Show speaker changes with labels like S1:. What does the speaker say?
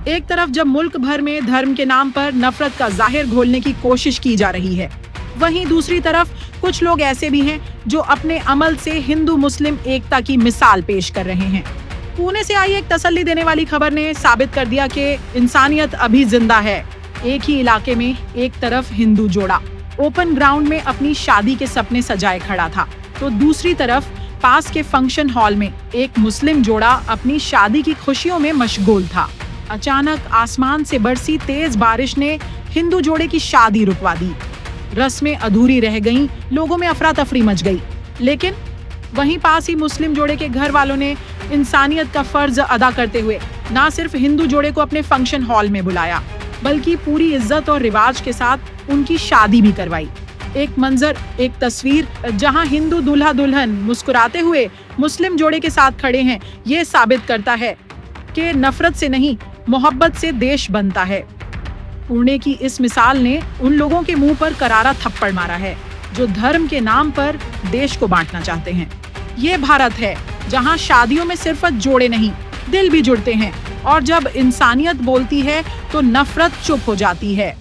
S1: एक तरफ जब मुल्क भर में धर्म के नाम पर नफरत का जाहिर घोलने की कोशिश की जा रही है, वहीं दूसरी तरफ कुछ लोग ऐसे भी हैं जो अपने अमल से हिंदू मुस्लिम एकता की मिसाल पेश कर रहे हैं। पुणे से आई एक तसल्ली देने वाली खबर ने साबित कर दिया कि इंसानियत अभी जिंदा है। एक ही इलाके में एक तरफ हिंदू जोड़ा ओपन ग्राउंड में अपनी शादी के सपने सजाए खड़ा था, तो दूसरी तरफ पास के फंक्शन हॉल में एक मुस्लिम जोड़ा अपनी शादी की खुशियों में मशगूल था। अचानक आसमान से बरसी तेज बारिश ने हिंदू जोड़े की शादी रुकवा दी। रस्में अधूरी रह गईं, लोगों में अफरा तफरी मच गई। लेकिन वहीं पास ही मुस्लिम जोड़े के घर वालों ने इंसानियत का फर्ज अदा करते हुए न सिर्फ हिंदू जोड़े को अपने फंक्शन हॉल में बुलाया, बल्कि पूरी इज्जत और रिवाज के साथ उनकी शादी भी करवाई। एक मंजर, एक तस्वीर जहां हिंदू दूल्हा दुल्हन मुस्कुराते हुए मुस्लिम जोड़े के साथ खड़े हैं, ये साबित करता है कि नफरत से नहीं, मोहब्बत से देश बनता है। पुणे की इस मिसाल ने उन लोगों के मुंह पर करारा थप्पड़ मारा है जो धर्म के नाम पर देश को बांटना चाहते हैं। ये भारत है जहां शादियों में सिर्फ जोड़े नहीं, दिल भी जुड़ते हैं, और जब इंसानियत बोलती है तो नफरत चुप हो जाती है।